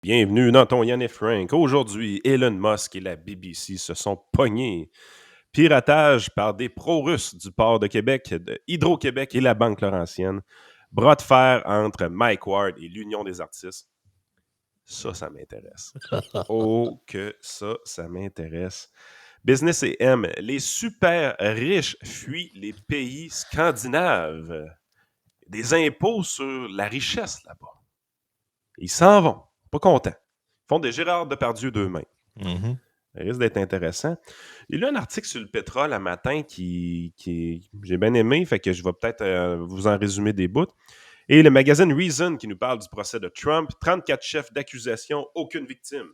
Bienvenue dans ton Yann et Frank. Aujourd'hui, Elon Musk et la BBC se sont pognés. Piratage par des pro-russes du port de Québec, de Hydro-Québec et la Banque Laurentienne. Bras de fer entre Mike Ward et l'Union des artistes. Ça m'intéresse. Oh, que ça m'intéresse. Business et M. Les super riches fuient les pays scandinaves. Des impôts sur la richesse là-bas. Ils s'en vont. Pas contents. Ils font des Gérard Depardieu d'eux-mêmes. Mm-hmm. Ça risque d'être intéressant. Il y a un article sur le pétrole un matin qui j'ai bien aimé, fait que je vais peut-être vous en résumer des bouts. Et le magazine Reason qui nous parle du procès de Trump. 34 chefs d'accusation, aucune victime.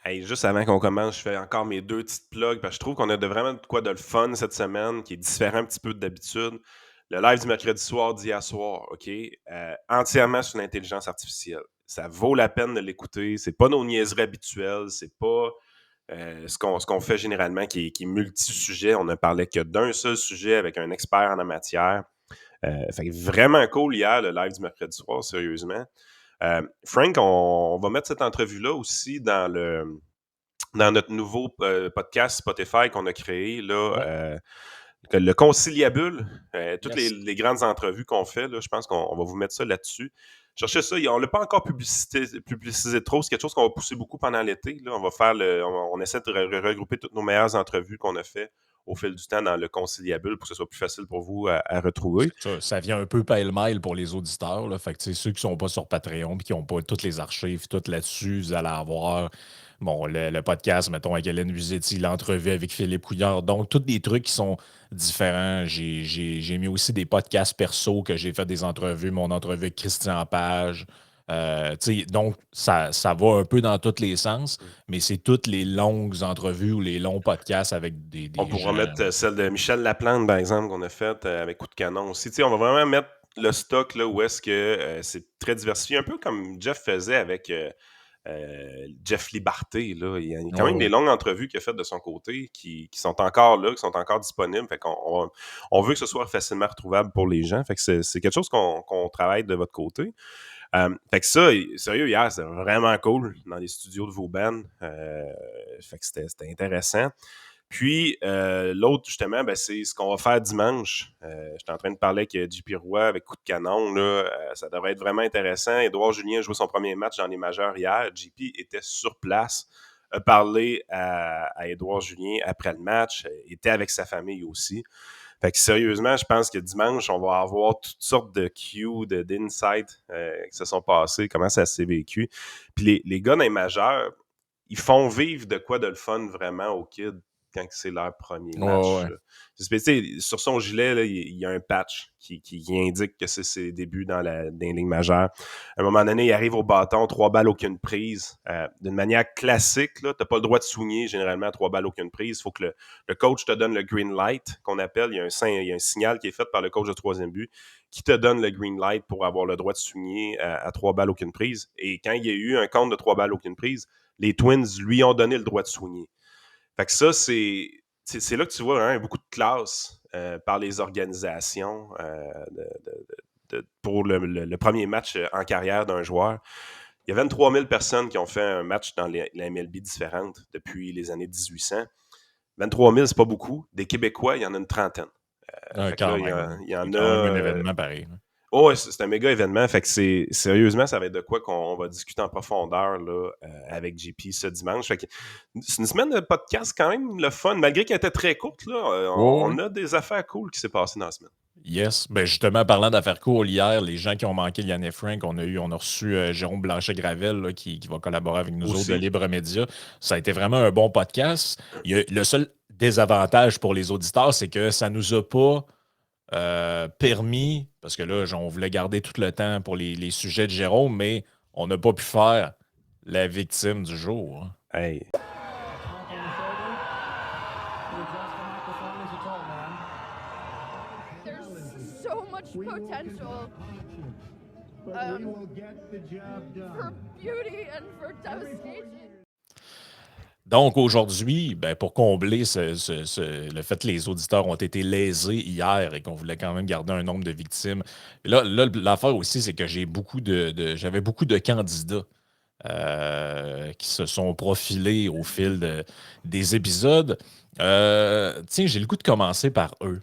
Hey, juste avant qu'on commence, je fais encore mes deux petites plugs parce que je trouve qu'on a vraiment de quoi de le fun cette semaine qui est différent un petit peu d'habitude. Le live du mercredi soir d'hier soir, OK? Entièrement sur l'intelligence artificielle. Ça vaut la peine de l'écouter. C'est pas nos niaiseries habituelles. C'est pas ce qu'on fait généralement qui est multi-sujet. On ne parlait que d'un seul sujet avec un expert en la matière. Fait que vraiment cool hier, le live du mercredi soir, sérieusement. Frank, on va mettre cette entrevue-là aussi dans notre nouveau podcast Spotify qu'on a créé, là, Ouais. le Conciliabule, toutes Yes. les grandes entrevues qu'on fait, là, je pense qu'on va vous mettre ça là-dessus. Cherchez ça, on ne l'a pas encore publicisé trop, c'est quelque chose qu'on va pousser beaucoup pendant l'été. Là. On va faire on essaie de regrouper toutes nos meilleures entrevues qu'on a fait au fil du temps dans le Conciliabule pour que ce soit plus facile pour vous à retrouver. Ça vient un peu pêle-mêle pour les auditeurs. Là. Fait que, ceux qui sont pas sur Patreon et qui n'ont pas toutes les archives, tout là-dessus, vous allez avoir le podcast, mettons, avec Hélène Vuzetti, l'entrevue avec Philippe Couillard. Donc, tous des trucs qui sont différents. J'ai mis aussi des podcasts perso que j'ai fait des entrevues, mon entrevue avec Christian Page. Donc, ça va un peu dans tous les sens, mais c'est toutes les longues entrevues ou les longs podcasts avec des On pourra gens. mettre celle de Michel Laplante, par exemple, qu'on a faite avec Coup de canon aussi. On va vraiment mettre le stock là où est-ce que c'est très diversifié, un peu comme Jeff faisait avec Jeff Liberté. Là. Il y a quand même des longues entrevues qu'il a faites de son côté qui sont encore là, qui sont encore disponibles. Fait qu'on on veut que ce soit facilement retrouvable pour les gens. Fait que c'est quelque chose qu'on travaille de votre côté. Fait que ça, sérieux, hier, c'était vraiment cool dans les studios de Vauban. Fait que c'était intéressant. Puis, l'autre, justement, c'est ce qu'on va faire dimanche. J'étais en train de parler avec JP Roy, avec Coup de canon. Là, ça devrait être vraiment intéressant. Édouard Julien a joué son premier match dans les majeurs hier. JP était sur place, a parlé à Édouard Julien après le match, était avec sa famille aussi. Fait que sérieusement, je pense que dimanche, on va avoir toutes sortes de cues, d'insights qui se sont passés, comment ça s'est vécu. Puis les gars dans les majeurs, ils font vivre de quoi de le fun vraiment aux kids quand c'est leur premier match. Ouais. Sur son gilet, là, il y a un patch qui indique que c'est ses débuts dans les ligues majeures. À un moment donné, il arrive au bâton, 3 balles, aucune prise. D'une manière classique, tu n'as pas le droit de swinguer généralement 3 balles, aucune prise. Il faut que le coach te donne le green light, qu'on appelle. Il y a un signal qui est fait par le coach de troisième but qui te donne le green light pour avoir le droit de swinguer à 3 balles, aucune prise. Et quand il y a eu un compte de 3 balles, aucune prise, les Twins lui ont donné le droit de swinguer. Fait que ça, c'est là que tu vois hein, beaucoup de classe par les organisations pour le premier match en carrière d'un joueur. Il y a 23 000 personnes qui ont fait un match dans la MLB différentes depuis les années 1800. 23 000, c'est pas beaucoup. Des Québécois, il y en a une trentaine. Fait que là, il y en C'est a... quand même un événement pareil. Oh, c'est un méga événement. Fait que sérieusement, ça va être de quoi qu'on va discuter en profondeur là, avec JP ce dimanche. Fait que c'est une semaine de podcast quand même le fun. Malgré qu'elle était très courte, là, on a des affaires cool qui s'est passées dans la semaine. Yes. Ben justement, parlant d'affaires cool, hier, les gens qui ont manqué Yann et Frank, on a reçu Jérôme Blanchet-Gravel là, qui va collaborer avec nous autres de Aussi. Libre Média. Ça a été vraiment un bon podcast. Le seul désavantage pour les auditeurs, c'est que ça nous a pas permis, parce que là, on voulait garder tout le temps pour les sujets de Jérôme, mais on n'a pas pu faire la victime du jour. Hey. There's so much potential. for beauty and for devastation. Donc aujourd'hui, ben, pour combler le fait que les auditeurs ont été lésés hier et qu'on voulait quand même garder un nombre de victimes. Là, l'affaire aussi, c'est que j'avais beaucoup de candidats qui se sont profilés au fil des épisodes. Tiens, j'ai le goût de commencer par eux.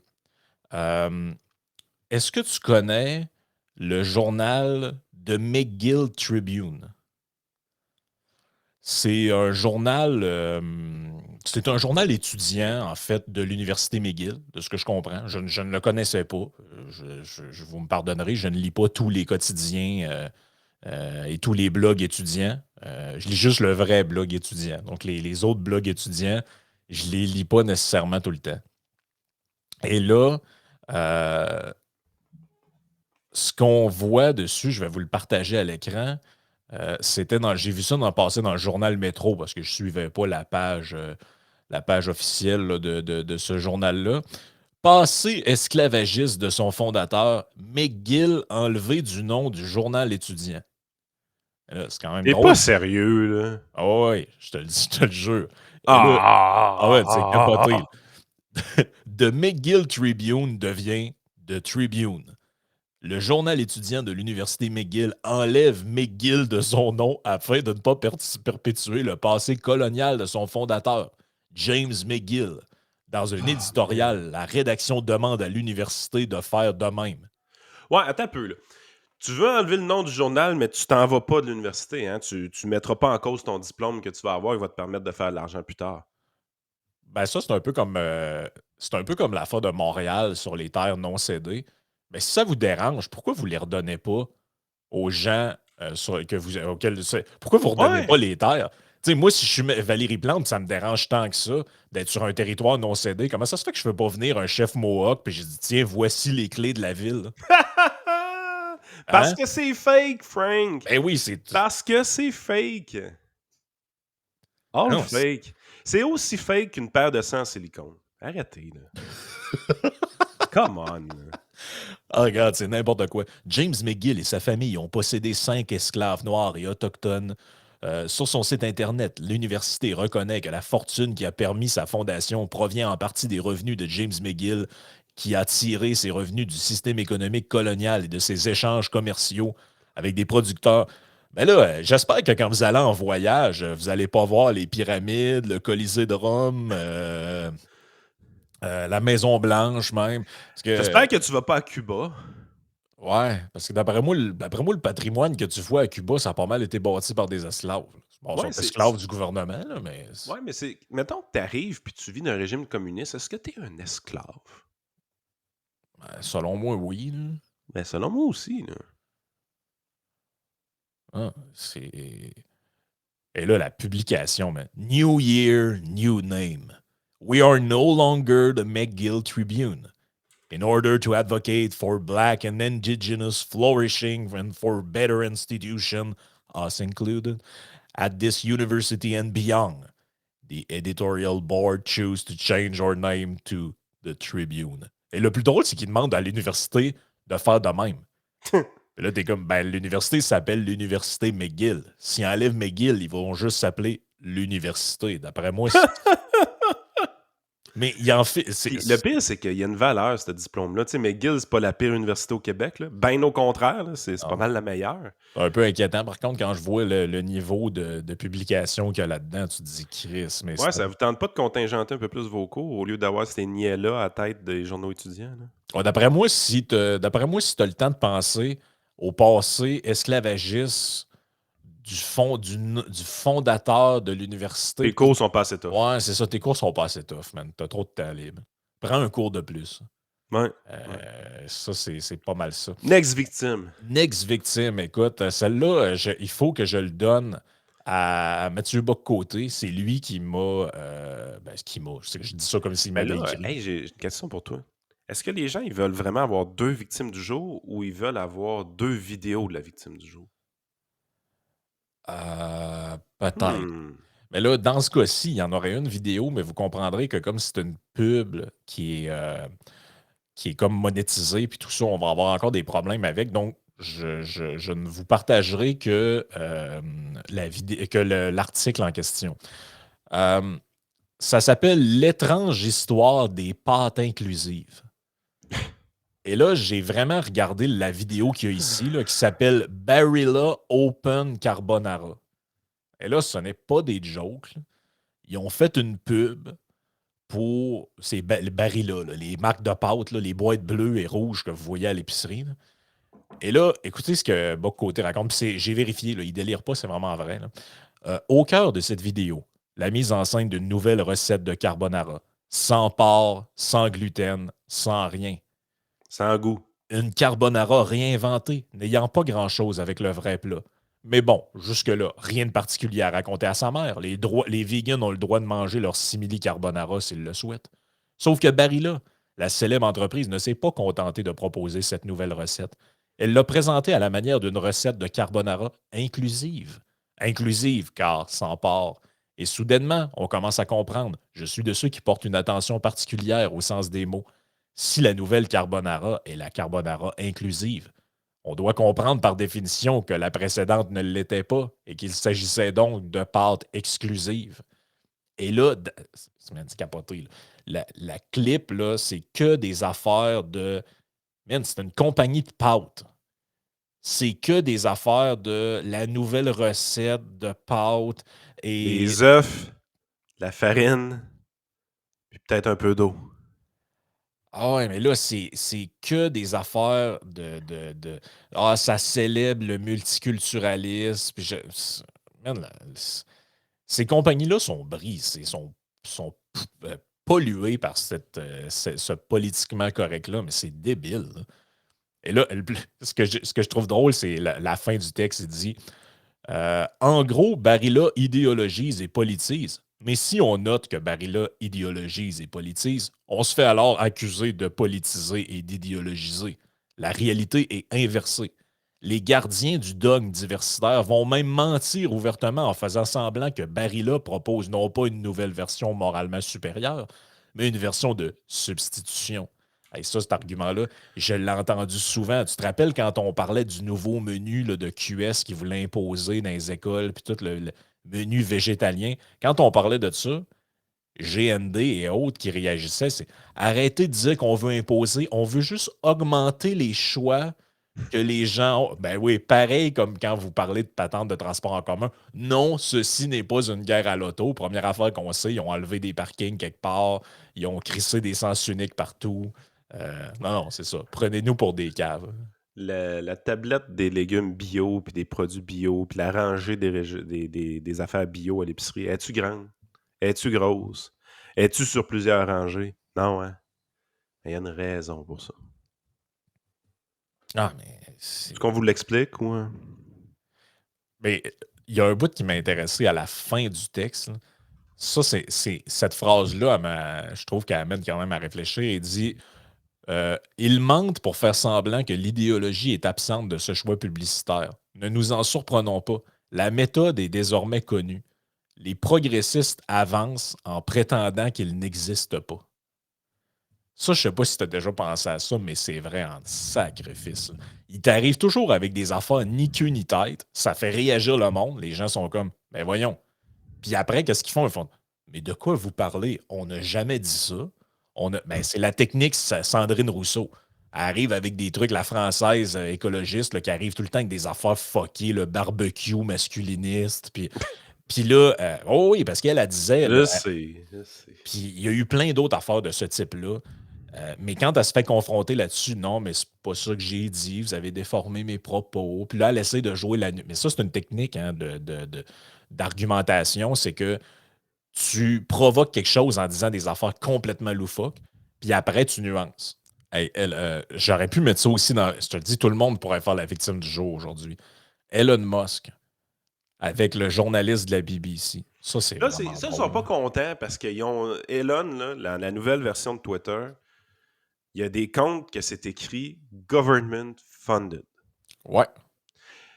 Est-ce que tu connais le journal de McGill Tribune? C'est un journal, c'est un journal étudiant, en fait, de l'Université McGill, de ce que je comprends. Je ne le connaissais pas. Vous me pardonnerez, je ne lis pas tous les quotidiens et tous les blogs étudiants. Je lis juste le vrai blog étudiant. Donc, les autres blogs étudiants, je ne les lis pas nécessairement tout le temps. Et là, ce qu'on voit dessus, je vais vous le partager à l'écran. J'ai vu ça passer dans le journal Métro parce que je ne suivais pas la page officielle là, de ce journal-là. Passé esclavagiste de son fondateur, McGill enlevé du nom du journal étudiant. Là, c'est quand même T'es drôle. pas sérieux, là. Ah ouais, je te le dis, je te le jure. Et là, ouais, c'est capoté. The McGill Tribune devient The Tribune. Le journal étudiant de l'Université McGill enlève McGill de son nom afin de ne pas perpétuer le passé colonial de son fondateur, James McGill. Dans un éditorial, la rédaction demande à l'université de faire de même. Ouais, attends un peu, là. Tu veux enlever le nom du journal, mais tu t'en vas pas de l'université, hein? Tu mettras pas en cause ton diplôme que tu vas avoir, il va te permettre de faire de l'argent plus tard. Ben ça, c'est un peu comme l'affaire de Montréal sur les terres non cédées. Mais si ça vous dérange, pourquoi vous ne les redonnez pas aux gens pourquoi vous ne redonnez pas Ouais! les terres? Tu sais, moi, si je suis Valérie Plante, ça me dérange tant que ça d'être sur un territoire non cédé. Comment ça se fait que je ne fais pas venir un chef Mohawk puis j'ai dit, tiens, voici les clés de la ville? Parce Hein? que c'est fake, Frank! Ben oui, c'est. Parce que c'est fake! All Non, fake. C'est aussi fake qu'une paire de sang en silicone. Arrêtez, là. Come on, là. Ah, regarde, c'est n'importe quoi. James McGill et sa famille ont possédé 5 esclaves noirs et autochtones. Sur son site Internet, l'université reconnaît que la fortune qui a permis sa fondation provient en partie des revenus de James McGill, qui a tiré ses revenus du système économique colonial et de ses échanges commerciaux avec des producteurs. Mais là, j'espère que quand vous allez en voyage, vous n'allez pas voir les pyramides, le Colisée de Rome, la Maison Blanche même. Parce J'espère que que tu vas pas à Cuba. ouais, parce que d'après moi, le patrimoine que tu vois à Cuba, ça a pas mal été bâti par des esclaves. Bon, ils Ouais, sont esclaves du gouvernement, là, mais. Ouais, mais c'est. Mettons que t'arrives puis tu vis dans un régime communiste, est-ce que t'es un esclave? Selon moi, oui. Là. Ben, selon moi aussi, là. Ah, c'est. Et là, la publication, man. New Year, new name. We are no longer the McGill Tribune. In order to advocate for Black and Indigenous flourishing and for better institutions, us included, at this university and beyond, the editorial board chose to change our name to the Tribune. Et le plus drôle, c'est qu'ils demandent à l'université de faire de même. Et là, t'es comme, ben, l'université s'appelle l'Université McGill. S'ils enlèvent McGill, ils vont juste s'appeler l'université. D'après moi, mais il en fait. Puis le pire, c'est qu'il y a une valeur, ce diplôme-là. Tu sais, McGill, c'est pas la pire université au Québec, là. Ben au contraire, là, c'est pas mal la meilleure. C'est un peu inquiétant. Par contre, quand je vois le niveau de publication qu'il y a là-dedans, tu te dis, Chris, mais Ouais, ça vous tente pas de contingenter un peu plus vos cours au lieu d'avoir ces niais-là à la tête des journaux étudiants, là? Ouais, d'après moi, si tu as le temps de penser au passé esclavagiste du fondateur de l'université. Les cours sont pas assez tough. Ouais, c'est ça, tes cours sont pas assez tough, man. T'as trop de temps libre. Prends un cours de plus. Ouais. Ça, c'est pas mal ça. Next victime. Next victime, écoute, celle-là, il faut que je le donne à Mathieu Bock-Côté. C'est lui qui m'a. Je dis ça comme s'il Mais m'avait là, écrit. hey, j'ai une question pour toi. Est-ce que les gens, ils veulent vraiment avoir 2 victimes du jour ou ils veulent avoir 2 vidéos de la victime du jour? Peut-être. Hmm. Mais là, dans ce cas-ci, il y en aurait une vidéo, mais vous comprendrez que comme c'est une pub qui est comme monétisée, puis tout ça, on va avoir encore des problèmes avec. Donc, je ne vous partagerai que, l'article en question. Euh, Ça s'appelle L'étrange histoire des pâtes inclusives. Et là, j'ai vraiment regardé la vidéo qu'il y a ici, là, qui s'appelle Barilla Open Carbonara. Et là, ce n'est pas des jokes, là. Ils ont fait une pub pour ces Barilla, là, les marques de pâtes, là, les boîtes bleues et rouges que vous voyez à l'épicerie, là. Et là, écoutez ce que Boc Côté raconte. Puis j'ai vérifié, là, il ne délire pas, c'est vraiment vrai, là. Au cœur de cette vidéo, la mise en scène d'une nouvelle recette de carbonara. Sans porc, sans gluten, sans rien. Sans goût. Une carbonara réinventée, n'ayant pas grand-chose avec le vrai plat. Mais bon, jusque-là, rien de particulier à raconter à sa mère. Les vegans ont le droit de manger leur simili carbonara s'ils le souhaitent. Sauf que Barilla, la célèbre entreprise, ne s'est pas contentée de proposer cette nouvelle recette. Elle l'a présentée à la manière d'une recette de carbonara inclusive. Inclusive, car sans porc. Et soudainement, on commence à comprendre. Je suis de ceux qui portent une attention particulière au sens des mots. Si la nouvelle carbonara est la carbonara inclusive, on doit comprendre par définition que la précédente ne l'était pas et qu'il s'agissait donc de pâtes exclusives. Et là, c'est capoté, là. La clip, là, c'est que des affaires de. Man, c'est une compagnie de pâtes. C'est que des affaires de la nouvelle recette de pâtes et. Les œufs, la farine, puis peut-être un peu d'eau. Ah ouais, mais là, c'est que des affaires Ah, ça célèbre le multiculturalisme. Puis man, là, ces compagnies-là sont brisées, sont polluées par ce politiquement correct-là, mais c'est débile, là. Et là, ce que je trouve drôle, c'est la fin du texte. Il dit en gros, Barilla idéologise et politise. Mais si on note que Barilla idéologise et politise, on se fait alors accuser de politiser et d'idéologiser. La réalité est inversée. Les gardiens du dogme diversitaire vont même mentir ouvertement en faisant semblant que Barilla propose non pas une nouvelle version moralement supérieure, mais une version de substitution. Et ça, cet argument-là, je l'ai entendu souvent. Tu te rappelles quand on parlait du nouveau menu là, de QS qui voulait imposer dans les écoles, puis tout le menu végétalien? Quand on parlait de ça, GND et autres qui réagissaient, c'est arrêtez de dire qu'on veut imposer, on veut juste augmenter les choix que les gens ont. Ben oui, pareil comme quand vous parlez de patente de transport en commun. Non, ceci n'est pas une guerre à l'auto. Première affaire qu'on sait, ils ont enlevé des parkings quelque part, ils ont crissé des sens uniques partout. Non, c'est ça. Prenez-nous pour des caves. La tablette des légumes bio, puis des produits bio, puis la rangée des affaires bio à l'épicerie, es-tu grande? Es-tu grosse? Es-tu sur plusieurs rangées? Non, hein? Il y a une raison pour ça. Ah, mais Est-ce qu'on vous l'explique ou... hein? Mais il y a un bout qui m'a intéressé à la fin du texte, là. Ça, cette phrase-là, je trouve qu'elle amène quand même à réfléchir. Il dit ils mentent pour faire semblant que l'idéologie est absente de ce choix publicitaire. Ne nous en surprenons pas. La méthode est désormais connue. Les progressistes avancent en prétendant qu'il n'existe pas. Ça, je sais pas si tu as déjà pensé à ça, mais c'est vrai en sacrifice, là. Il t'arrive toujours avec des affaires ni queue ni tête. Ça fait réagir le monde. Les gens sont comme, ben voyons. Puis après, qu'est-ce qu'ils font? Ils font, mais de quoi vous parlez? On n'a jamais dit ça. Ben, c'est la technique Sandrine Rousseau. Elle arrive avec des trucs, la française écologiste, là, qui arrive tout le temps avec des affaires fuckées, le barbecue masculiniste. Puis là, oh oui, parce qu'elle disait, là, Je sais. puis il y a eu plein d'autres affaires de ce type-là. Mais quand elle se fait confronter là-dessus, non, mais c'est pas ça que j'ai dit, vous avez déformé mes propos. Puis là, elle essaie de jouer la nuit. Mais ça, c'est une technique, hein, d'argumentation, c'est que tu provoques quelque chose en disant des affaires complètement loufoques, puis après, tu nuances. Hey, j'aurais pu mettre ça aussi dans. Je te le dis, tout le monde pourrait faire la victime du jour aujourd'hui. Elon Musk, avec le journaliste de la BBC. Ça, c'est Là, vraiment ça, ils drôle, sont pas là. contents parce qu'ils ont... Elon, là, la nouvelle version de Twitter, il y a des comptes que c'est écrit « government funded ». Ouais.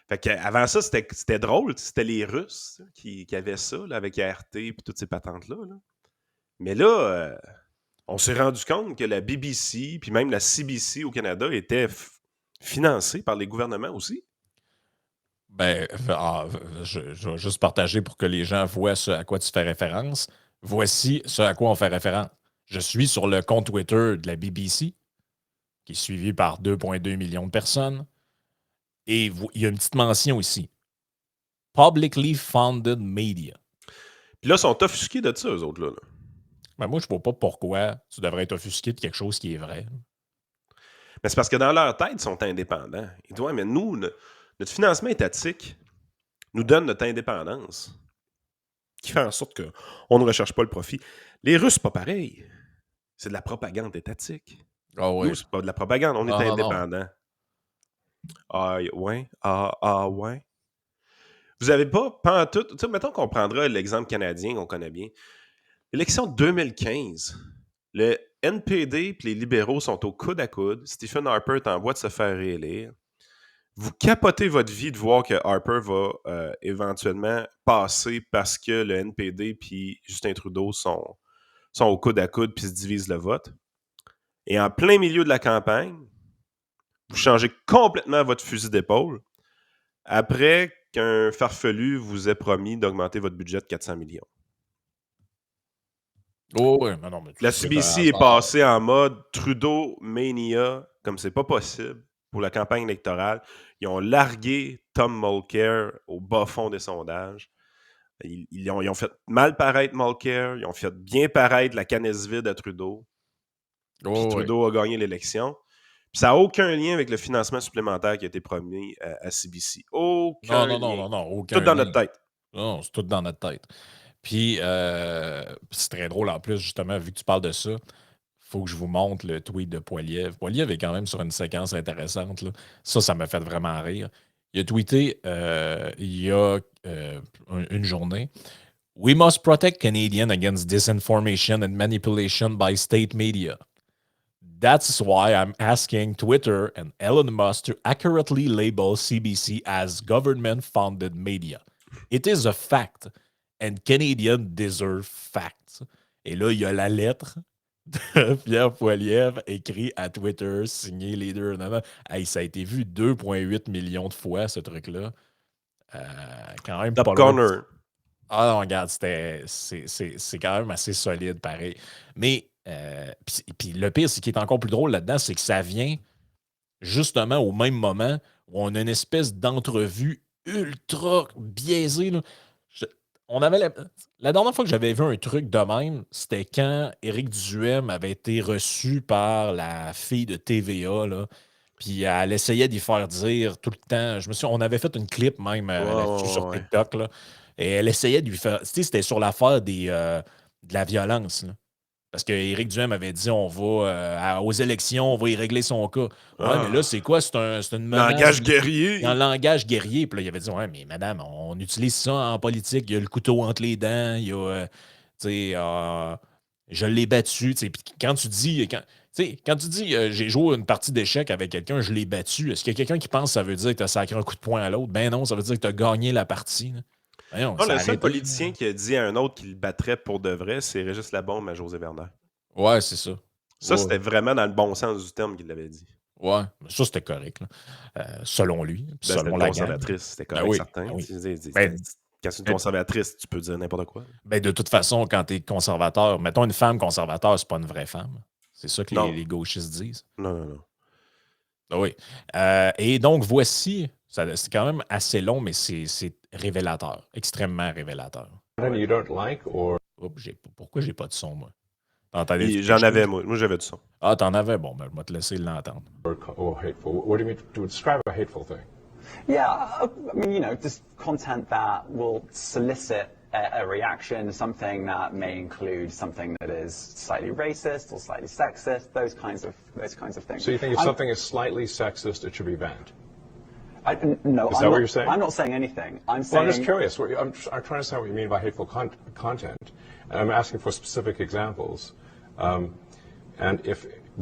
Fait qu'avant ça, c'était drôle. C'était les Russes qui avaient ça, là, avec RT et toutes ces patentes-là. Là. Mais là, on s'est rendu compte que la BBC puis même la CBC au Canada étaient financés par les gouvernements aussi. Ben, je vais juste partager pour que les gens voient ce à quoi tu fais référence. Voici ce à quoi on fait référence. Je suis sur le compte Twitter de la BBC, qui est suivi par 2,2 millions de personnes. Et il y a une petite mention ici. Publicly funded media. Puis là, ils sont offusqués de ça, eux autres, là. Ben moi, je ne vois pas pourquoi tu devrais être offusqué de quelque chose qui est vrai. Mais c'est parce que dans leur tête, ils sont indépendants. Ils disent, ouais, mais nous, notre financement étatique nous donne notre indépendance, qui fait en sorte qu'on ne recherche pas le profit. Les Russes, c'est pas pareil. C'est de la propagande étatique. Ah ouais. Nous, c'est pas de la propagande, on est indépendants. Ah, ouais. Ah, ouais. Vous avez pas en tout. Tu sais, mettons qu'on prendra l'exemple canadien qu'on connaît bien. L'élection de 2015, le NPD et les libéraux sont au coude à coude. Stephen Harper est en voie de se faire réélire. Vous capotez votre vie de voir que Harper va éventuellement passer parce que le NPD et Justin Trudeau sont au coude à coude puis se divisent le vote. Et en plein milieu de la campagne, vous changez complètement votre fusil d'épaule après qu'un farfelu vous ait promis d'augmenter votre budget de 400 millions. Oh, ouais, mais non, mais La CBC est passée en mode Trudeau Mania, comme c'est pas possible pour la campagne électorale. Ils ont largué Tom Mulcair au bas fond des sondages. Ils ont fait mal paraître Mulcair, ils ont fait bien paraître la canisse vide à Trudeau. Puis Trudeau a gagné l'élection. Puis ça n'a aucun lien avec le financement supplémentaire qui a été promis à CBC. Aucun lien. Non, aucun tout dans lien. notre tête. Non, c'est tout dans notre tête. Puis, c'est très drôle en plus, justement, vu que tu parles de ça, il faut que je vous montre le tweet de Poiliev. Poiliev est quand même sur une séquence intéressante. Là. Ça m'a fait vraiment rire. Il a tweeté il y a une journée. We must protect Canadians against disinformation and manipulation by state media. That's why I'm asking Twitter and Elon Musk to accurately label CBC as government-funded media. It is a fact, and Canadians deserve facts. Et là, il y a la lettre de Pierre Poilievre écrit à Twitter, signé les deux. Hey, ça a été vu 2,8 millions de fois, ce truc-là. Quand même Top pas corner. loin. Ah non, regarde, c'est quand même assez solide, pareil. Mais, puis le pire, ce qui est encore plus drôle là-dedans, c'est que ça vient justement au même moment où on a une espèce d'entrevue ultra biaisée. Là. La dernière fois que j'avais vu un truc de même, c'était quand Éric Duhem avait été reçu par la fille de TVA, là. Puis elle essayait d'y faire dire tout le temps. On avait fait une clip même là-dessus sur TikTok, là. Et elle essayait de lui faire. Tu sais, c'était sur l'affaire de la violence, là. Parce qu'Éric Duhem avait dit on va aux élections, on va y régler son cas. Ouais, mais là, c'est quoi? C'est une menace. Langage guerrier. Un langage guerrier. Puis là, il avait dit ouais, mais madame, on utilise ça en politique. Il y a le couteau entre les dents. Il y a. Tu sais, je l'ai battu. Puis quand tu dis. Quand tu dis j'ai joué une partie d'échecs avec quelqu'un, je l'ai battu, est-ce qu'il y a quelqu'un qui pense que ça veut dire que tu as sacré un coup de poing à l'autre? Ben non, ça veut dire que tu as gagné la partie. Voyons, le seul politicien qui a dit à un autre qu'il le battrait pour de vrai, c'est Régis Labombe à José Bernard. Ouais, c'est ça. Ça, c'était vraiment dans le bon sens du terme qu'il l'avait dit. Ouais, ça, c'était correct. Là. Selon lui. Selon la conservatrice, c'était correct, certain. Ben oui. Quand c'est une conservatrice, tu peux dire n'importe quoi. Ben, de toute façon, quand tu es conservateur, mettons une femme conservateur, c'est pas une vraie femme. C'est ça que les gauchistes disent. Non. Ah oui. Et donc, voici, c'est quand même assez long, mais c'est révélateur, extrêmement révélateur. You don't like or... Pourquoi j'ai pas de son, moi? J'en avais, moi. Moi, j'avais du son. Ah, t'en avais? Bon, ben, je vais te laisser l'entendre. Or hateful. What do you mean to describe a hateful thing? Yeah, I mean, just content that will solicit a reaction, something that may include something that is slightly racist or slightly sexist, those kinds of things. So you think if something is slightly sexist, it should be banned? No, is that what you're saying? I'm not saying anything. I'm just curious. I'm trying to understand what you mean by hateful content. And I'm asking for specific examples. And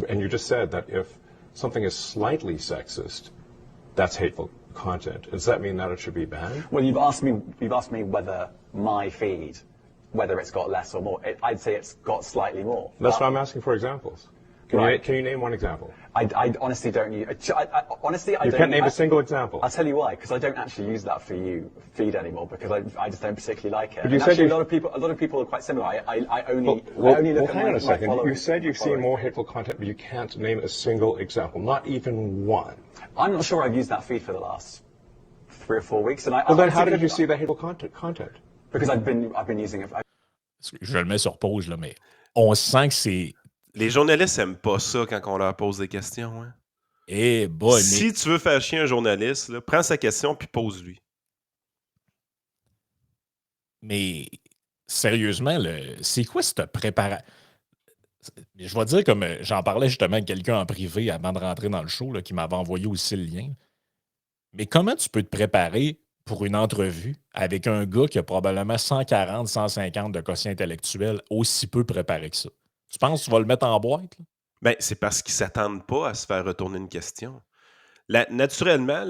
you just said that if something is slightly sexist, that's hateful content. Does that mean that it should be banned? Well, you've asked me whether my feed, whether it's got less or more. I'd say it's got slightly more. That's why I'm asking for examples. Can you name one example? I honestly don't use. Honestly, I You don't. can't name a single example. I'll tell you why. Because I don't actually use that for you feed anymore. Because I just don't particularly like it. But you And said actually, you- a lot of people are quite similar. I only Well, look at hang on my a second. following- You said you've seen following. more hateful content, but you can't name a single example, not even one. I'm not sure I've used that feed for the last 3 or 4 weeks. And Well, then how did you see the hateful content? Because I've been using it. Je le mets sur pause, là, mais on sent que c'est. Les journalistes aiment pas ça quand on leur pose des questions. Hein? Eh boy, Si tu veux faire chier un journaliste, là, prends sa question puis pose-lui. mais sérieusement, c'est quoi cette préparation? Je vais dire comme j'en parlais justement avec quelqu'un en privé avant de rentrer dans le show là, qui m'avait envoyé aussi le lien. Mais comment tu peux te préparer pour une entrevue avec un gars qui a probablement 140, 150 de quotient intellectuel aussi peu préparé que ça? Tu penses que tu vas le mettre en boîte? Là? Ben, c'est parce qu'ils ne s'attendent pas à se faire retourner une question. Naturellement,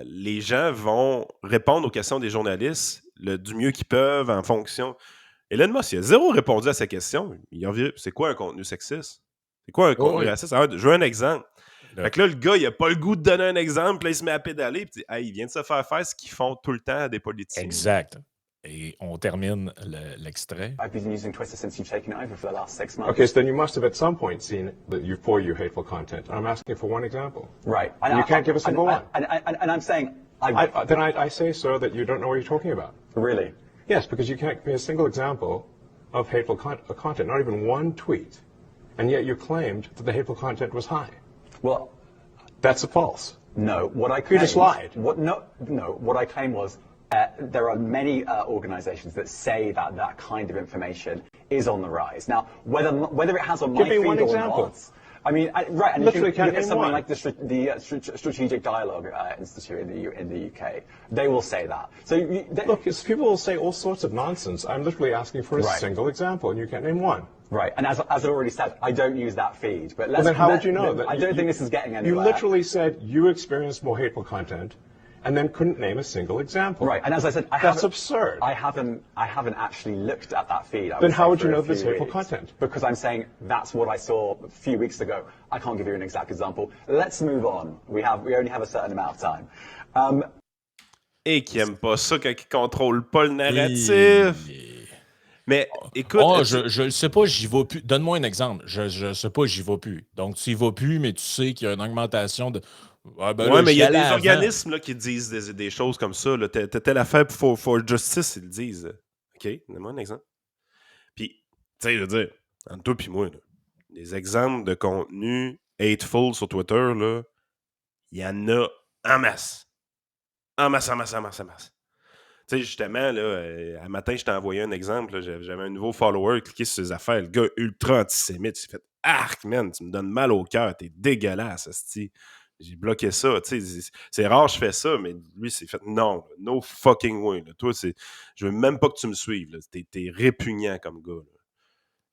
les gens vont répondre aux questions des journalistes du mieux qu'ils peuvent en fonction. Elon Musk, il a zéro répondu à sa question. Il a dit, c'est quoi un contenu sexiste? C'est quoi un contenu raciste? Alors, je veux un exemple. Fait que là, le gars, il n'a pas le goût de donner un exemple, puis là, il se met à pédaler, puis il vient de se faire ce qu'ils font tout le temps à des politiciens. Exact. Et on termine l'extrait. I've been using Twitter since you've taken it over for the last 6 months. Okay, so then you must have at some point seen that for you hateful content. I'm asking for one example. Right. You can't give a single one. And I'm saying, Then I say, sir, that you don't know what you're talking about. really? Yes, because you can't give me a single example of hateful content, not even one tweet. And yet you claimed that the hateful content was high. Well, That's false. no. What I claimed, just lied. No. What I claimed was there are many organisations that say that that kind of information is on the rise. Now, whether it has on my Give me feed one or example. not. I mean, right, and Literally if you can't look at name something one. like the Strategic Dialogue Institute in the UK, they will say that. So Look, people will say all sorts of nonsense. I'm literally asking for a Right. single example, and you can't name one. right, and as I already said, I don't use that feed. But Well, then how would you know? I don't think this is getting anywhere. You literally said you experienced more hateful content, and then couldn't name a single example. Right, and as I said, That's absurd. I haven't actually looked at that feed. Then how say, would you for a know this few hateful weeks. content? Because I'm saying that's what I saw a few weeks ago. I can't give you an exact example. Let's move on. We only have a certain amount of time. Et qui n'aime pas ça quand ils contrôlent pas le narratif. Mais écoute. Je ne sais pas, j'y vais plus. Donne-moi un exemple. Je sais pas, j'y vais plus. Donc, tu y vas plus, mais tu sais qu'il y a une augmentation de. Ah, ben là, mais il y a j'y des allais avant. organismes là, qui disent des choses comme ça. T'as telle affaire for justice, ils le disent. OK, donne-moi un exemple. Puis, tu sais, je veux dire, entre toi et moi, là, des exemples de contenu hateful sur Twitter, là, il y en a en masse. En masse. Tu sais, justement, là, un matin, je t'ai envoyé un exemple. Là, j'avais un nouveau follower, cliqué sur ses affaires. Le gars ultra antisémite, il s'est fait « Arc, man, tu me donnes mal au cœur, t'es dégueulasse, asti. » J'ai bloqué ça. Tu sais, c'est rare que je fais ça, mais lui, c'est fait « Non, no fucking way. Là. Toi, je veux même pas que tu me suives. Là. T'es répugnant comme gars.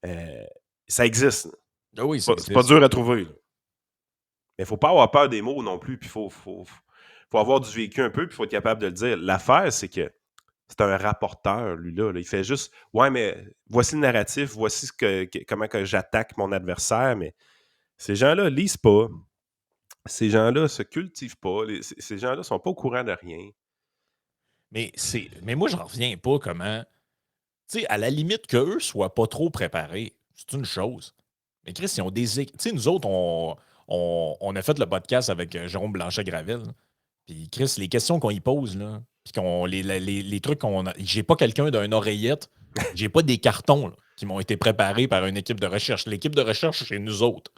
Là. Ça existe. Là. Ah oui, C'est pas dur à trouver. Là. Mais il faut pas avoir peur des mots non plus. Puis faut avoir du vécu un peu, puis il faut être capable de le dire. L'affaire, c'est que c'est un rapporteur, lui-là. Là. Il fait juste « Ouais, mais voici le narratif, voici comment que j'attaque mon adversaire. » Mais ces gens-là lisent pas. Ces gens-là se cultivent pas. Ces gens-là sont pas au courant de rien. Mais moi, j'en reviens pas comment. Tu sais, à la limite qu'eux soient pas trop préparés, c'est une chose. Mais Chris, ils ont des. Tu sais, nous autres, on a fait le podcast avec Jérôme Blanchet-Gravel. Puis Chris, les questions qu'on y pose, là, puis les trucs qu'on a. J'ai pas quelqu'un d'une oreillette, j'ai pas des cartons là, qui m'ont été préparés par une équipe de recherche. L'équipe de recherche, c'est nous autres.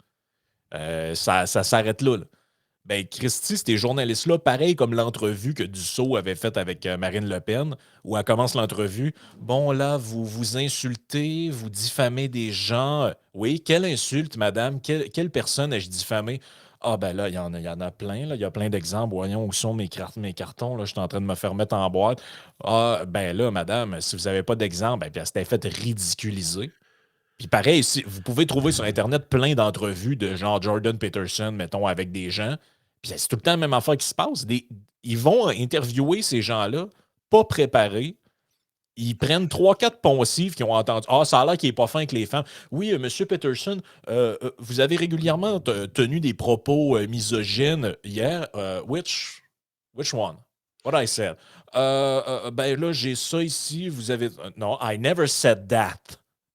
Ça s'arrête là. Ben, Christy, ces journalistes-là, pareil comme l'entrevue que Dussault avait faite avec Marine Le Pen, où elle commence l'entrevue. Bon, là, vous insultez, vous diffamez des gens. Oui, quelle insulte, madame? Quelle personne ai-je diffamé? Ah, ben là, il y en a plein. Là. Il y a plein d'exemples. Voyons où sont mes cartons. Là. Je suis en train de me faire mettre en boîte. Ah, ben là, madame, si vous n'avez pas d'exemple, ben, puis elle s'était fait ridiculiser. Puis pareil, vous pouvez trouver sur Internet plein d'entrevues de genre Jordan Peterson, mettons, avec des gens. Puis c'est tout le temps la même affaire qui se passe. Ils vont interviewer ces gens-là, pas préparés. Ils prennent 3-4 poncifs qui ont entendu. Ah, ça a l'air qu'il n'est pas fin avec les femmes. Oui, Monsieur Peterson, vous avez régulièrement tenu des propos misogynes hier. Which one? What I said? Ben là, j'ai ça ici. Vous avez. Non, I never said that.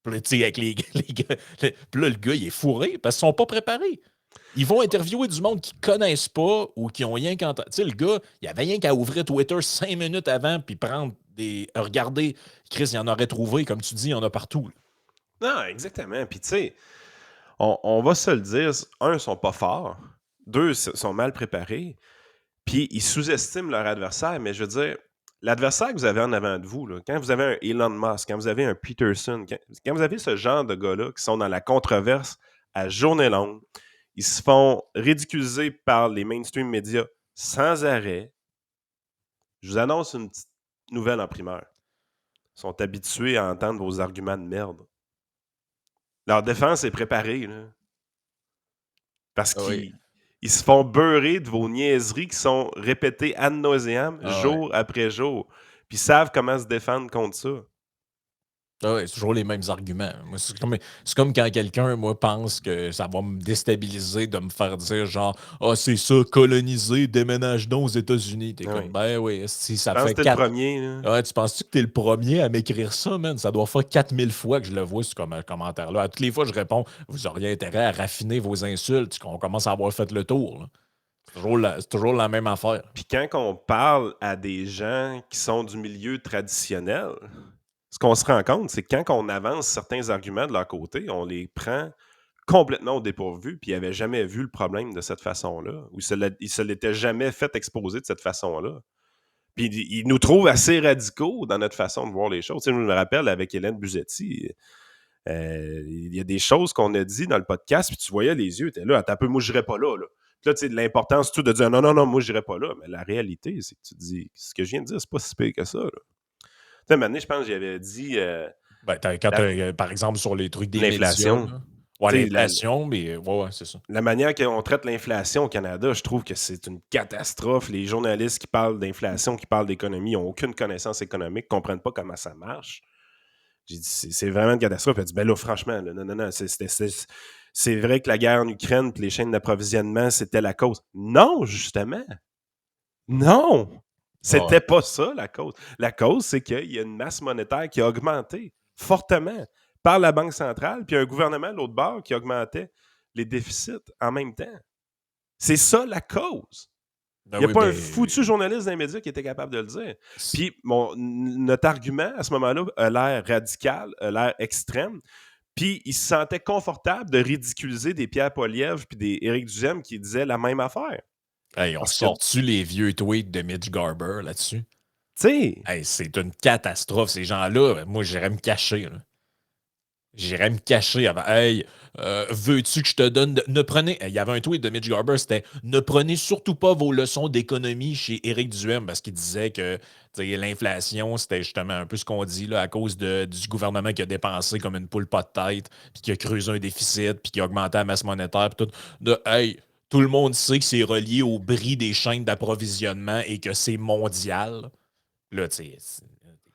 Puis là, tu sais, avec les gars. Puis là, le gars, il est fourré parce qu'ils sont pas préparés. Ils vont interviewer du monde qu'ils connaissent pas ou qui ont rien qu'entendu. Tu sais, le gars, il avait rien qu'à ouvrir Twitter 5 minutes avant puis prendre des. Regarder, Chris, il en aurait trouvé, comme tu dis, il y en a partout. Non, exactement. Puis tu sais, on va se le dire, un, ils sont pas forts. Deux, ils sont mal préparés. Puis ils sous-estiment leur adversaire. Mais je veux dire, l'adversaire que vous avez en avant de vous, là, quand vous avez un Elon Musk, quand vous avez un Peterson, quand vous avez ce genre de gars-là qui sont dans la controverse à journée longue, ils se font ridiculiser par les mainstream médias sans arrêt. Je vous annonce une petite nouvelle en primeur. Ils sont habitués à entendre vos arguments de merde. Leur défense est préparée, là. Parce qu'ils se font beurrer de vos niaiseries qui sont répétées ad nauseam, jour après jour. Puis ils savent comment se défendre contre ça. Ah ouais, c'est toujours les mêmes arguments. Moi, c'est comme quand quelqu'un, moi, pense que ça va me déstabiliser de me faire dire genre ah, c'est ça, coloniser, déménage donc aux États-Unis. T'es comme ben oui, si ça Je pense fait que t'es le premier, là. Ouais, tu penses-tu que t'es le premier à m'écrire ça, man? Ça doit faire 4000 fois que je le vois, ce commentaire-là. À toutes les fois, je réponds vous auriez intérêt à raffiner vos insultes, qu'on commence à avoir fait le tour. Là. C'est toujours la même affaire. Puis quand on parle à des gens qui sont du milieu traditionnel, ce qu'on se rend compte, c'est que quand on avance certains arguments de leur côté, on les prend complètement au dépourvu, puis ils n'avaient jamais vu le problème de cette façon-là, ou ils se l'étaient jamais fait exposer de cette façon-là. Puis ils nous trouvent assez radicaux dans notre façon de voir les choses. Tu sais, je me rappelle avec Hélène Buzetti, il y a des choses qu'on a dit dans le podcast, puis tu voyais les yeux, tu es là, attends un peu, moi je n'irais pas là. Puis là, tu sais, l'importance tout de dire non, moi je n'irais pas là. Mais la réalité, c'est que tu dis, ce que je viens de dire, c'est pas si pire que ça. Là. Tu sais, maintenant, je pense que j'avais dit. Par exemple, sur les trucs des l'inflation. Médias, ouais, l'inflation, mais ouais, c'est ça. La manière qu'on traite l'inflation au Canada, je trouve que c'est une catastrophe. Les journalistes qui parlent d'inflation, qui parlent d'économie, n'ont aucune connaissance économique, ne comprennent pas comment ça marche. J'ai dit, c'est vraiment une catastrophe. Elle dit, ben là, franchement, là, non, c'est vrai que la guerre en Ukraine et les chaînes d'approvisionnement, c'était la cause. Non, justement. Non! C'était pas ça, la cause. La cause, c'est qu'il y a une masse monétaire qui a augmenté fortement par la Banque centrale, puis un gouvernement de l'autre bord qui augmentait les déficits en même temps. C'est ça, la cause. Il n'y a pas un foutu journaliste dans les médias qui était capable de le dire. Puis notre argument, à ce moment-là, a l'air radical, a l'air extrême. Puis il se sentait confortable de ridiculiser des Pierre Poilievre puis des Éric Duhem qui disaient la même affaire. Hey, on sort-tu les vieux tweets de Mitch Garber là-dessus? Tu sais. Hey, c'est une catastrophe. Ces gens-là, moi, j'irais me cacher. Là. J'irais me cacher avant. Hey, veux-tu que je te donne. Ne prenez. Il y avait un tweet de Mitch Garber, c'était ne prenez surtout pas vos leçons d'économie chez Éric Duhem, parce qu'il disait que l'inflation, c'était justement un peu ce qu'on dit là, à cause du gouvernement qui a dépensé comme une poule pas de tête, puis qui a creusé un déficit, puis qui a augmenté la masse monétaire, puis tout. Hey, tout le monde sait que c'est relié au bris des chaînes d'approvisionnement et que c'est mondial. Là, tu sais, c'est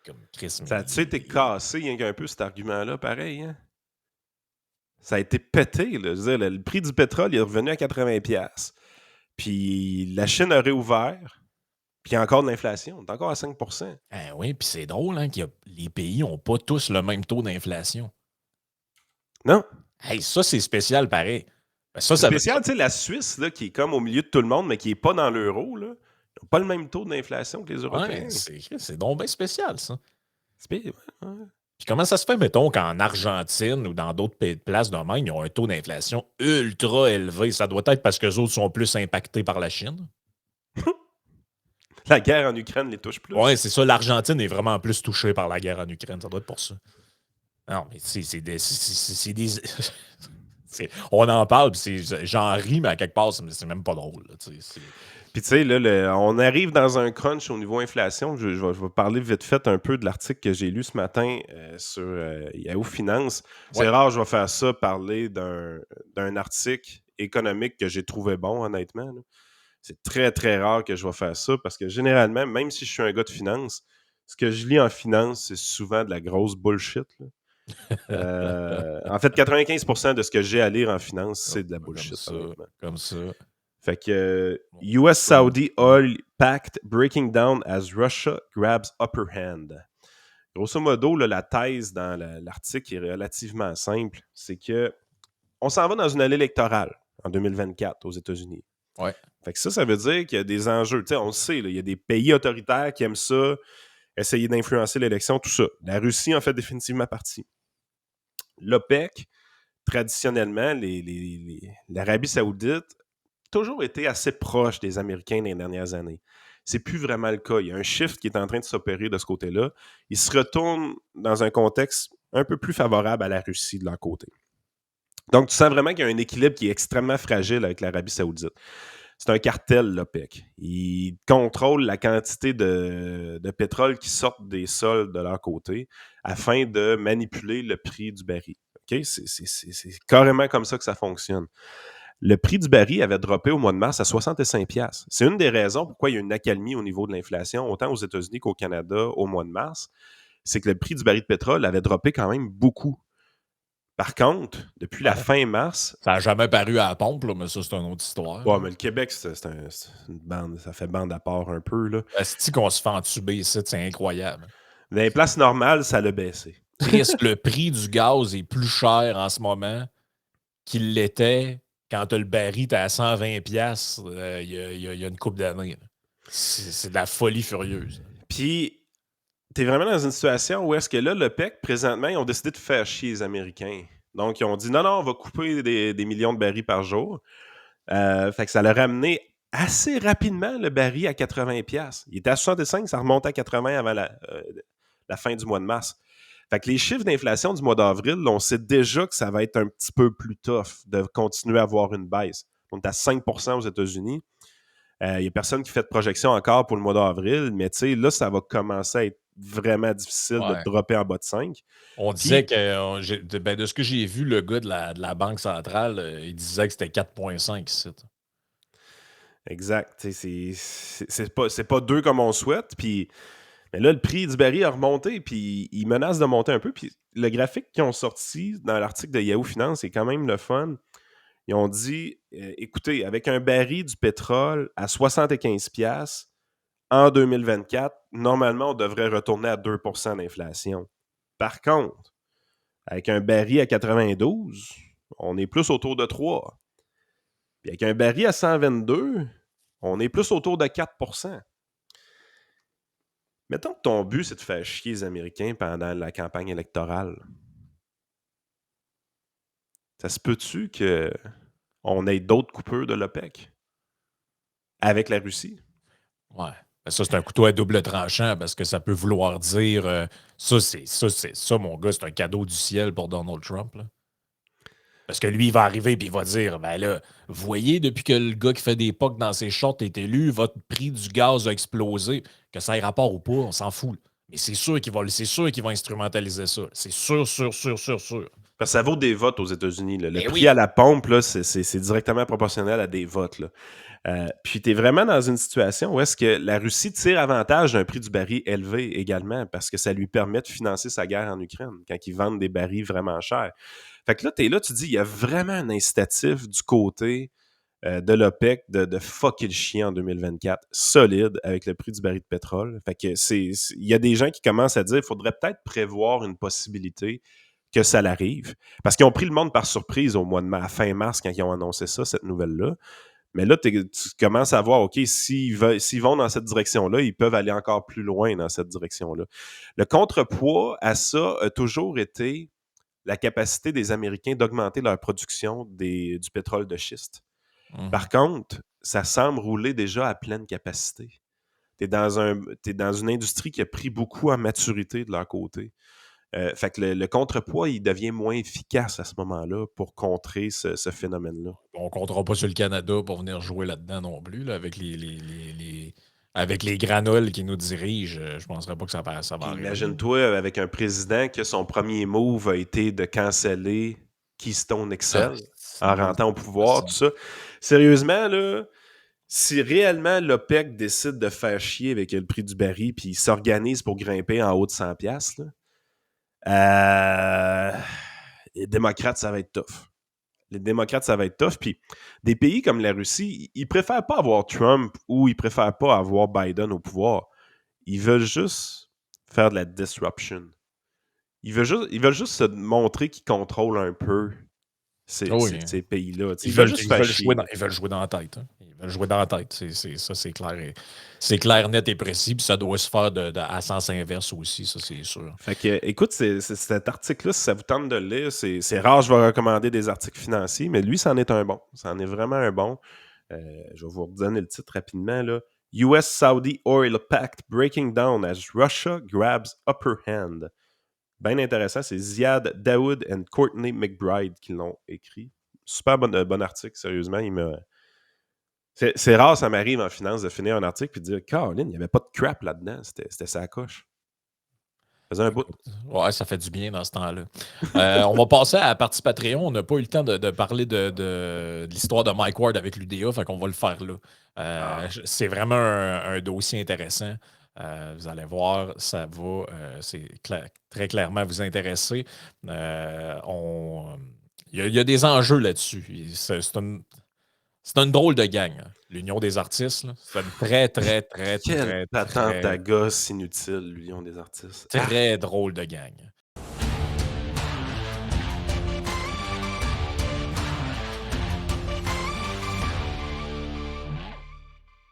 comme Chris. Ça a-tu été cassé, il y a un peu cet argument-là, pareil, hein? Ça a été pété, là. Je veux dire, le prix du pétrole il est revenu à 80$. Puis la Chine a réouvert. Puis il y a encore de l'inflation. On est encore à 5%. Oui, puis c'est drôle, hein, que les pays n'ont pas tous le même taux d'inflation. Non. Hey, ça, c'est spécial, pareil. C'est spécial, tu sais, la Suisse, là, qui est comme au milieu de tout le monde, mais qui n'est pas dans l'euro, là, ils n'ont pas le même taux d'inflation que les Européens. Ouais, c'est donc bien spécial, ça. Ouais. Puis comment ça se fait, mettons, qu'en Argentine ou dans d'autres places de même, ils ont un taux d'inflation ultra élevé? Ça doit être parce qu'eux autres sont plus impactés par la Chine. La guerre en Ukraine les touche plus. Oui, c'est ça. L'Argentine est vraiment plus touchée par la guerre en Ukraine. Ça doit être pour ça. Non, mais c'est des... on en parle, puis j'en ris, mais à quelque part, c'est même pas drôle. Puis tu sais, là, on arrive dans un crunch au niveau inflation. Je vais parler vite fait un peu de l'article que j'ai lu ce matin sur Yahoo Finance. C'est rare, je vais faire ça, parler d'un article économique que j'ai trouvé bon, honnêtement. Là. C'est très, très rare que je vais faire ça parce que généralement, même si je suis un gars de finance, ce que je lis en finance, c'est souvent de la grosse bullshit. Là. En fait, 95% de ce que j'ai à lire en finance, c'est de la bullshit, honnêtement. Comme ça. Fait que US Saudi Oil Pact breaking down as Russia grabs upper hand. Grosso modo, là, la thèse dans l'article est relativement simple. C'est que on s'en va dans une année électorale en 2024 aux États-Unis. Ouais. Fait que ça veut dire qu'il y a des enjeux. Tu sais, on le sait, là, il y a des pays autoritaires qui aiment ça, essayer d'influencer l'élection, tout ça. La Russie en fait définitivement partie. L'OPEC, traditionnellement, l'Arabie Saoudite, toujours été assez proche des Américains dans les dernières années. C'est plus vraiment le cas. Il y a un shift qui est en train de s'opérer de ce côté-là. Ils se retournent dans un contexte un peu plus favorable à la Russie de leur côté. Donc, tu sens vraiment qu'il y a un équilibre qui est extrêmement fragile avec l'Arabie Saoudite. C'est un cartel, l'OPEC. Ils contrôlent la quantité de pétrole qui sort des sols de leur côté afin de manipuler le prix du baril. Okay? C'est carrément comme ça que ça fonctionne. Le prix du baril avait droppé au mois de mars à 65$. C'est une des raisons pourquoi il y a une accalmie au niveau de l'inflation, autant aux États-Unis qu'au Canada au mois de mars. C'est que le prix du baril de pétrole avait droppé quand même beaucoup. Par contre, depuis la fin mars... Ça n'a jamais paru à la pompe, là, mais ça, c'est une autre histoire. Ouais, mais le Québec, c'est une bande, ça fait bande à part un peu, là. Est-ce qu'on se fait entuber ici? C'est incroyable. Dans les places normales, ça l'a baissé. Triste, le prix du gaz est plus cher en ce moment qu'il l'était quand le baril était à 120$ il y a une couple d'années. C'est de la folie furieuse. Puis, t'es vraiment dans une situation où est-ce que là, l'OPEC, présentement, ils ont décidé de faire chier les Américains. Donc, ils ont dit, non, on va couper des millions de barils par jour. Fait que ça l'a ramené assez rapidement, le baril, à 80$. Il était à 65$, ça remonte à 80$ avant la fin du mois de mars. Fait que les chiffres d'inflation du mois d'avril, on sait déjà que ça va être un petit peu plus tough de continuer à avoir une baisse. On est à 5% aux États-Unis. Il n'y a personne qui fait de projection encore pour le mois d'avril, mais tu sais, là, ça va commencer à être vraiment difficile de dropper en bas de 5. On disait que, de ce que j'ai vu, le gars de la Banque centrale, il disait que c'était 4,5 ici. Exact. C'est pas 2 comme on souhaite. Puis, mais là, le prix du baril a remonté, puis il menace de monter un peu. Puis le graphique qu'ils ont sorti dans l'article de Yahoo Finance est quand même le fun. Ils ont dit, écoutez, avec un baril du pétrole à 75$ en 2024, normalement, on devrait retourner à 2% d'inflation. Par contre, avec un baril à 92, on est plus autour de 3. Puis avec un baril à 122, on est plus autour de 4%. Mettons que ton but, c'est de faire chier les Américains pendant la campagne électorale. Ça se peut-tu qu'on ait d'autres coupures de l'OPEC avec la Russie? Ouais. Ça, c'est un couteau à double tranchant parce que ça peut vouloir dire ça, mon gars, c'est un cadeau du ciel pour Donald Trump. Là. Parce que lui, il va arriver et il va dire ben là, vous voyez, depuis que le gars qui fait des pocs dans ses shorts est élu, votre prix du gaz a explosé. Que ça ait rapport ou pas, on s'en fout. Mais c'est sûr qu'ils vont instrumentaliser ça. C'est sûr. Parce que ça vaut des votes aux États-Unis. Là. Le prix à la pompe, là, c'est directement proportionnel à des votes. Là. Puis tu es vraiment dans une situation où est-ce que la Russie tire avantage d'un prix du baril élevé également parce que ça lui permet de financer sa guerre en Ukraine quand ils vendent des barils vraiment chers. Fait que là, tu es là, tu dis, il y a vraiment un incitatif du côté de l'OPEC de fucker le chien en 2024, solide, avec le prix du baril de pétrole. Fait que il y a des gens qui commencent à dire, il faudrait peut-être prévoir une possibilité que ça l'arrive. Parce qu'ils ont pris le monde par surprise au mois de mars, fin mars, quand ils ont annoncé ça, cette nouvelle-là. Mais là, tu commences à voir, OK, s'ils vont dans cette direction-là, ils peuvent aller encore plus loin dans cette direction-là. Le contrepoids à ça a toujours été la capacité des Américains d'augmenter leur production du pétrole de schiste. Mm-hmm. Par contre, ça semble rouler déjà à pleine capacité. Tu es dans une industrie qui a pris beaucoup en maturité de leur côté. Fait que le contrepoids, il devient moins efficace à ce moment-là pour contrer ce phénomène-là. On ne comptera pas sur le Canada pour venir jouer là-dedans non plus, là, avec les granoles qui nous dirigent. Je ne penserais pas que ça va arriver. Imagine-toi avec un président que son premier move a été de canceller Keystone XL en rentrant au pouvoir, tout ça. Sérieusement, là, si réellement l'OPEC décide de faire chier avec le prix du baril puis il s'organise pour grimper en haut de 100$, là, les démocrates, ça va être tough. Les démocrates, ça va être tough. Puis des pays comme la Russie, ils préfèrent pas avoir Trump ou ils préfèrent pas avoir Biden au pouvoir. Ils veulent juste faire de la disruption. Ils veulent juste se montrer qu'ils contrôlent un peu ces pays-là. Ils veulent jouer dans la tête. Hein. Ils veulent jouer dans la tête. Ça, c'est clair. C'est clair, net et précis. Puis ça doit se faire à sens inverse aussi, ça, c'est sûr. Fait que, écoute, cet article-là, si ça vous tente de le lire, c'est rare, je vais recommander des articles financiers, mais lui, c'en est un bon. C'en est vraiment un bon. Je vais vous redonner le titre rapidement. Là. US-Saudi Oil Pact Breaking Down as Russia Grabs Upper Hand. Bien intéressant, c'est Ziad Daoud et Courtney McBride qui l'ont écrit. Super bon article, sérieusement. C'est rare, ça m'arrive en finance de finir un article et de dire Caroline, il n'y avait pas de crap là-dedans, c'était sa coche. Ça faisait un bout. Ouais, ça fait du bien dans ce temps-là. On va passer à la partie Patreon. On n'a pas eu le temps de parler de l'histoire de Mike Ward avec l'UDA, fait qu'on va le faire là. C'est vraiment un dossier intéressant. Vous allez voir, ça va très clairement vous intéresser. Il y a des enjeux là-dessus. C'est une drôle de gang, hein. L'Union des artistes. Là. C'est une très patente à gosse inutile, l'Union des artistes. Très drôle de gang.